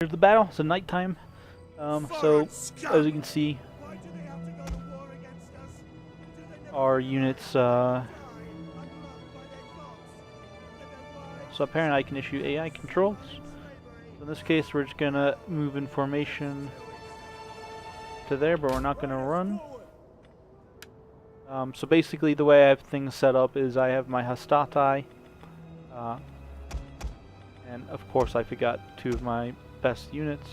Here's the battle. It's a nighttime. So as you can see, our units. So apparently, I can issue AI controls. So in this case, we're just gonna move in formation to there, but we're not gonna run. So basically, the way I have things set up is I have my Hastati, and of course, I forgot two of my best units.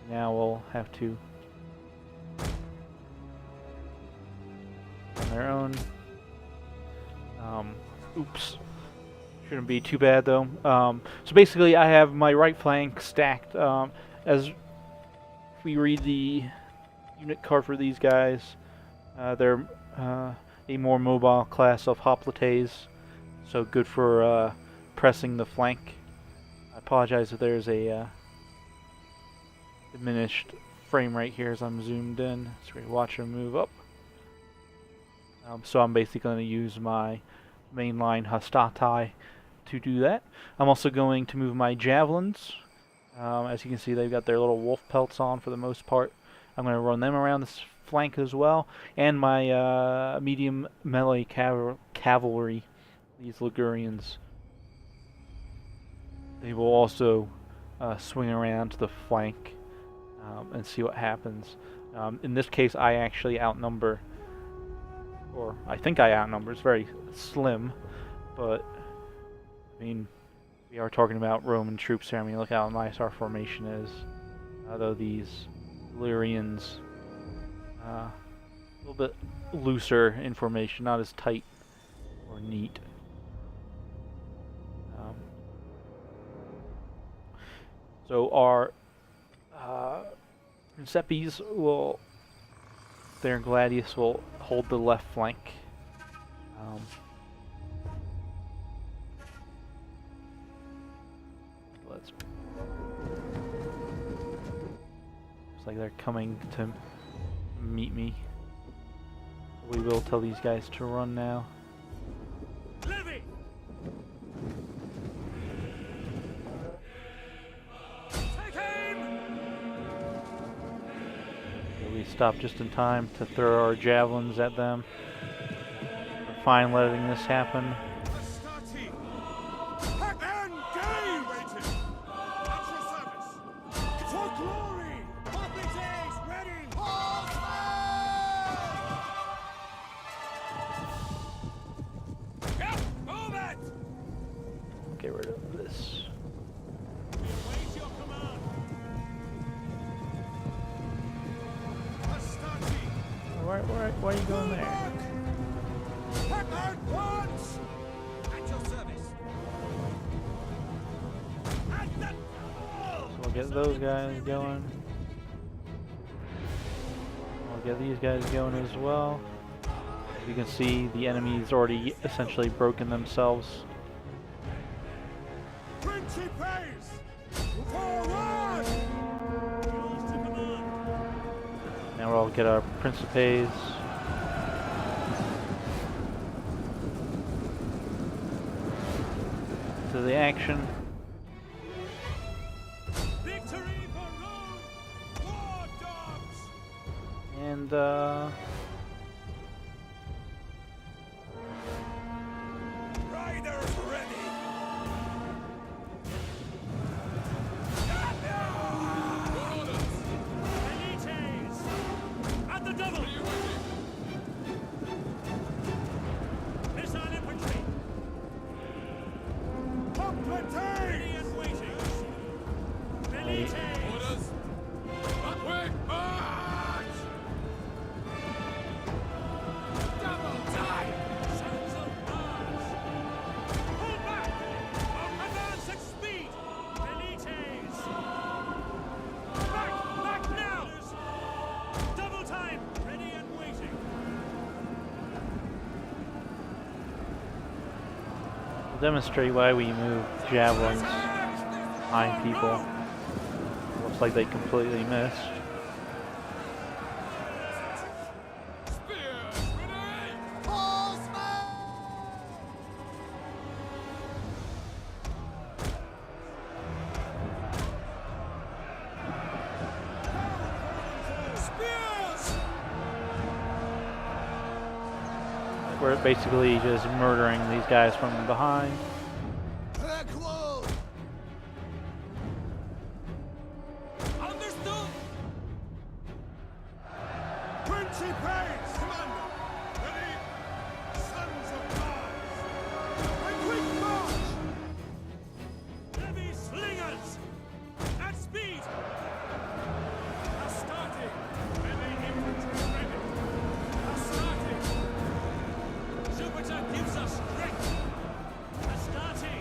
Now we'll have to on their own. Oops. Shouldn't be too bad though. So basically, I have my right flank stacked. As we read the unit card for these guys, they're a more mobile class of hoplites, so good for pressing the flank. I apologize if there's a diminished frame rate here as I'm zoomed in. So we watch them move up. So I'm basically going to use my mainline Hastati to do that. I'm also going to move my javelins. As you can see, they've got their little wolf pelts on for the most part. I'm going to run them around this flank as well, and my medium melee cavalry, these Ligurians. They will also swing around to the flank and see what happens. In this case, I actually outnumber, or I think I outnumber. It's very slim, but I mean, we are talking about Roman troops here. I mean, look how nice our formation is. Though these Illyrians, a little bit looser in formation, not as tight or neat. So our Princeps will, their Gladius will hold the left flank. Looks like they're coming to meet me. We will tell these guys to run now. Levy! Take aim! So we stop just in time to throw our javelins at them. We're fine letting this happen. Astati! Engage! At your service! For glory! Hoplites ready! Yeah, move it! Get rid of this. Await your command! Astati! Why are you going there? At once! At your service! At the... So we'll get those guys going. We'll get these guys going as well. As you can see, the enemy's already essentially broken themselves. Principes! Forward! Yours to command! Now we'll get our Principes. To the action. Victory for Rome! War dogs! And Riders ready! Elites! At the double! Missile infantry! Ready and waiting! Elites! Orders! Quick march! Double time! Sons of Mars! Pull back! Advance at speed! Elites! Back now! Double time! Ready and waiting! to demonstrate why we move javelins behind people. Looks like they completely missed. We're basically just murdering these guys from behind. Understood. Principes, commander. Ready, sons of Mars. A quick march. Heavy slingers at speed. Astarte, heavy infantry ready. Astarte. Jupiter gives us strength. Astarte,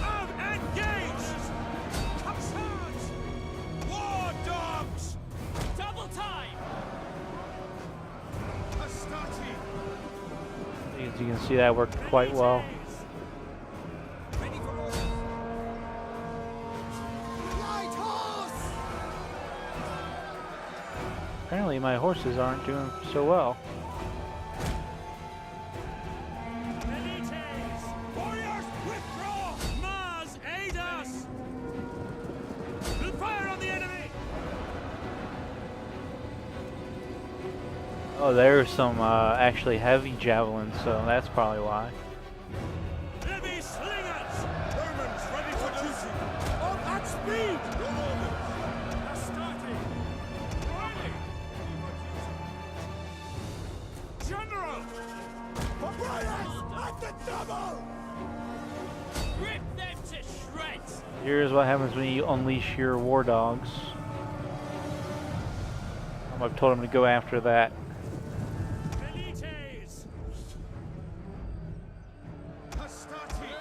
arm engage. Charge. War dogs. Double time. Astarte. As you can see, that worked quite well. Ready for orders. Light horse. Apparently my horses aren't doing so well. Elites! Warriors, withdraw! Mars, aid us! We'll fire on the enemy! Oh, there's some actually heavy javelins, so that's probably why. Heavy slingers! Germans ready for duty! On at speed! Your orders! Astarte! Riley! General! Papyrus at the double! Rip them to shreds! Here's what happens when you unleash your war dogs. I've told him to go after that. Elites! Astarte!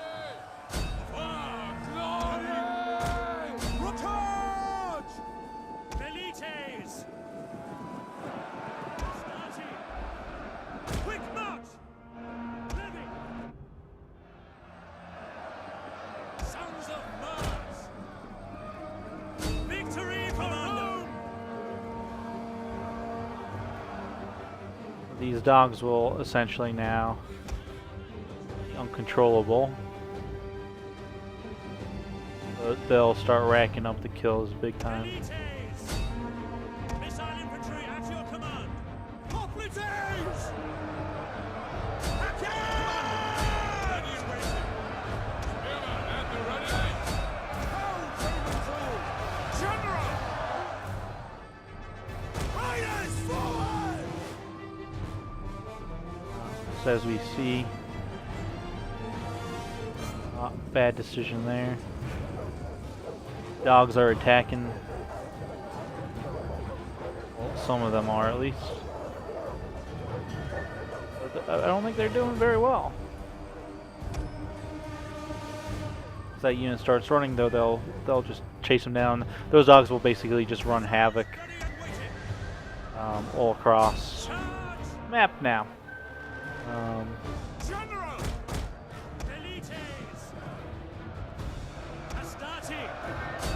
For glory! Rotage! Elites! Astarte! Quick march! Levy! Sons of Mars! Victory for Rome! These dogs will essentially now be uncontrollable. But they'll start racking up the kills big time. Elites! Missile infantry at your command! Hoplites! Attack! Ready and waiting! Spearman at the ready! Hold Romans all! General! Riders forward! So as we see, bad decision there. Dogs are attacking. Well, some of them are at least. But I don't think they're doing very well. As that unit starts running, though, they'll just chase them down. Those dogs will basically just run havoc Ready and waiting! all across Charge! the map now. General! Elites! Astarte!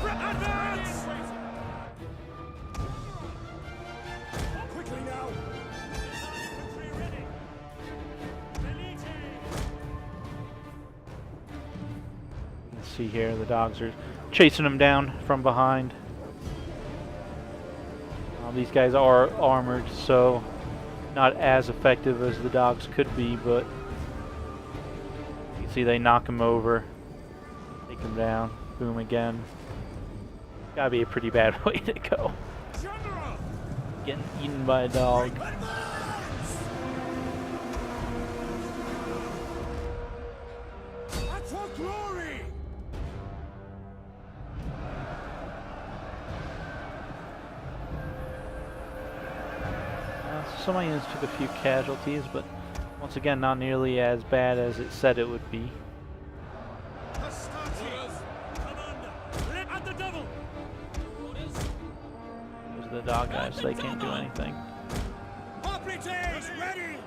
Advance! Quickly now! Missile infantry ready! Elites! You can see here the dogs are chasing them down from behind. These guys are armored, so not as effective as the dogs could be, but you can see they knock him over, take him down, boom again. Gotta be a pretty bad way to go. General! Getting eaten by a dog. Advance! And for glory! Some of my units took a few casualties, but once again, not nearly as bad as it said it would be. Astarte! Commander! At the double! Orders! Those are the dog guys, so they can't do anything. Hoplites ready!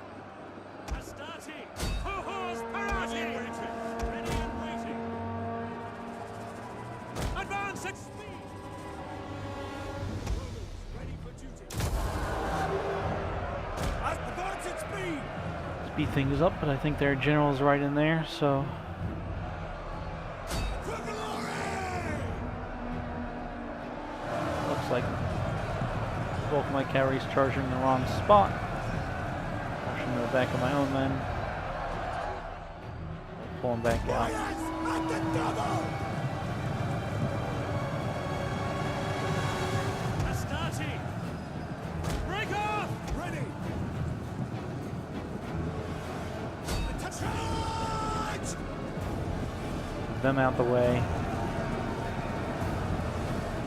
Astarte! Cohors parati! Ready and waiting! Advance at speed! Ready for duty! Advance at speed! Speed things up, but I think their general's right in there, so For glory! looks like both my cavalry's charging the wrong spot. Charging the back of my own men. pulling back out. At the double! Astarte! Break off! Ready! Charge! Them out the way.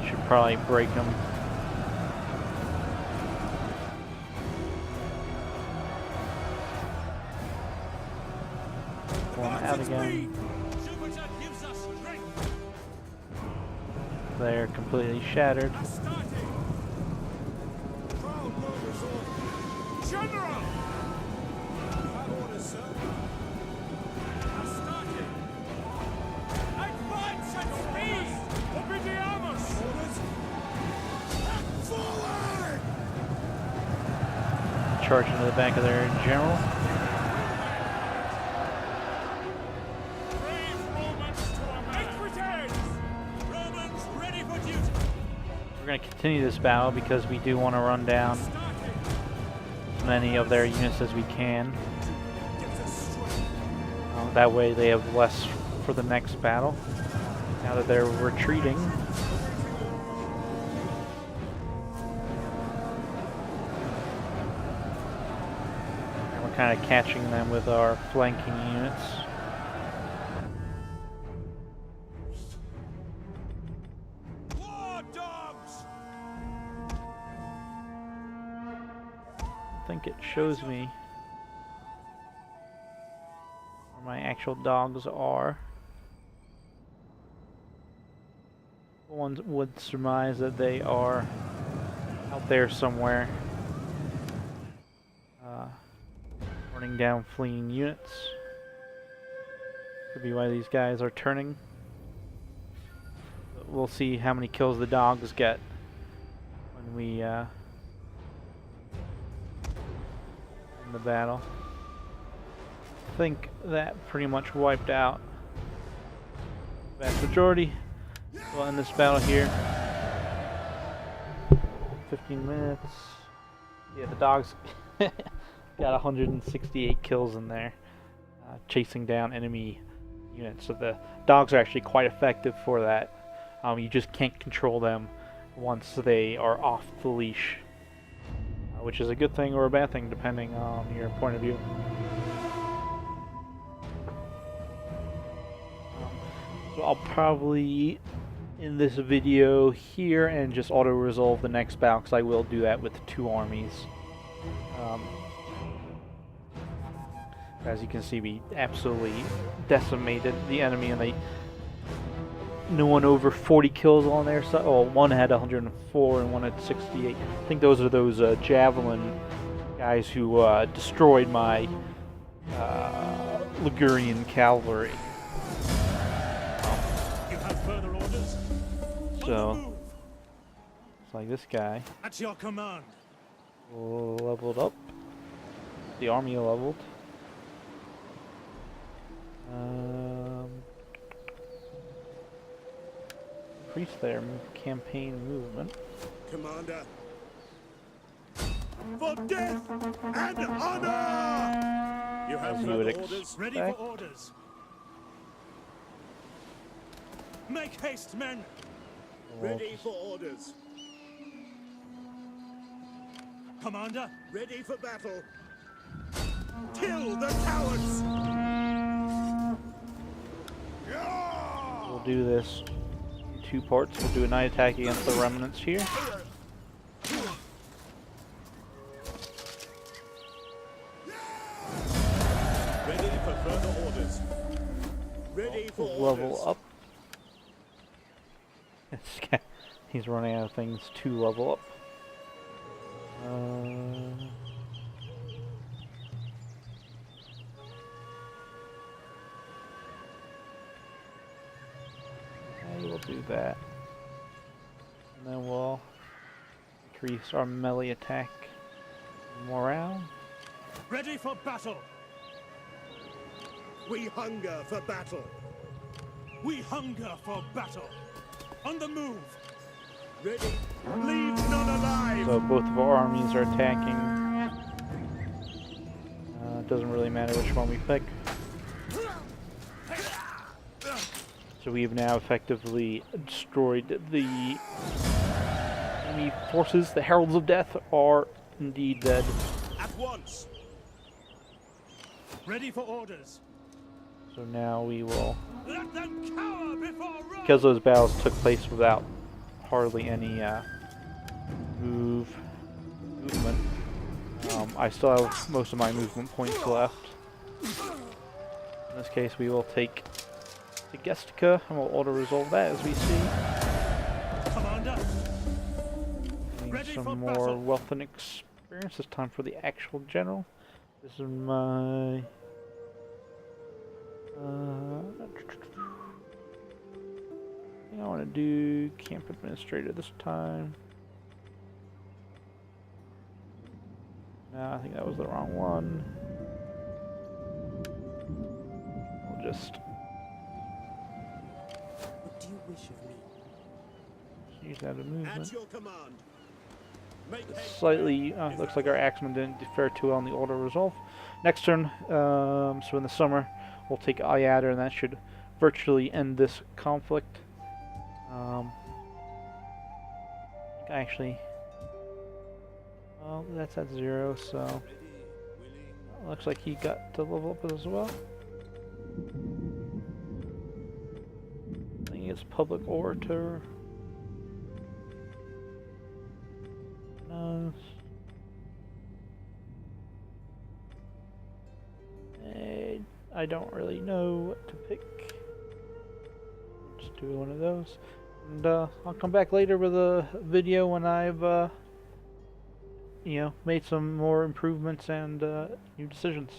Should probably break them. Pull them out again. Jupiter gives us strength! They're completely shattered. Astarte! Proud nobles order! General! Have orders, sir. Astarte! Advance at speed! Obidiamos! Orders! Forward! Charge into the back of their general. Brave Romans to a man! Romans ready for duty! We're going to continue this battle because we do want to run down as many of their units as we can. Gives us strength! That way they have less for the next battle. Now that they're retreating. And we're kind of catching them with our flanking units. War dogs! I think it shows me where my actual dogs are. One would surmise that they are out there somewhere, running down fleeing units. Could be why these guys are turning. But we'll see how many kills the dogs get when we in the battle. I think that pretty much wiped out the vast majority. We'll end this battle here. 15 minutes. Yeah, the dogs got 168 kills in there, chasing down enemy units. So the dogs are actually quite effective for that. You just can't control them once they are off the leash, which is a good thing or a bad thing depending on your point of view. So I'll probably end this video here and just auto-resolve the next battle, because I will do that with 2 armies. As you can see, we absolutely decimated the enemy, and no one over 40 kills on their side. Oh, one had 104 and one had 68. I think those are those javelin guys who destroyed my Ligurian cavalry. You have further orders? So, it's like this guy At your command. leveled up. The army leveled. Increase their campaign movement. Commander. For death and honor! You have As you would further orders? Ready for expect. orders. Make haste, men! Ready for orders. Commander, Ready for battle. kill the cowards! We'll do this in 2 parts. We'll do a night attack against the remnants here. Ready for further orders. Ready for Level orders. up. This guy, he's running out of things to level up. Okay, we'll do that. And then we'll increase our melee attack morale. Ready for battle! We hunger for battle. We hunger for battle! On the move! Ready. Leave none alive. So both of our armies are attacking. It doesn't really matter which one we pick. So we have now effectively destroyed the enemy forces. The Heralds of Death are indeed dead. At once. Ready for orders. So now we will, Let them cower before Rome. because those battles took place without hardly any movement. I still have most of my movement points left. In this case, we will take the Gestica and we'll auto-resolve that as we see. Commander. Getting Ready for some more battle. wealth and experience. It's time for the actual general. This is my... I think I want to do camp administrator this time. No, I think that was the wrong one. We'll just What do you wish of me? use that as movement. At your command. Make haste. Slightly, looks like our Axeman didn't fare too well on the auto resolve. Next turn, so in the summer, we'll take Iadder, and that should virtually end this conflict. Actually, well, that's at 0, so Ready, willing. looks like he got to level up as well. I think it's Public Orator. No. I don't really know what to pick. Just do one of those. And I'll come back later with a video when I've you know, made some more improvements and new decisions.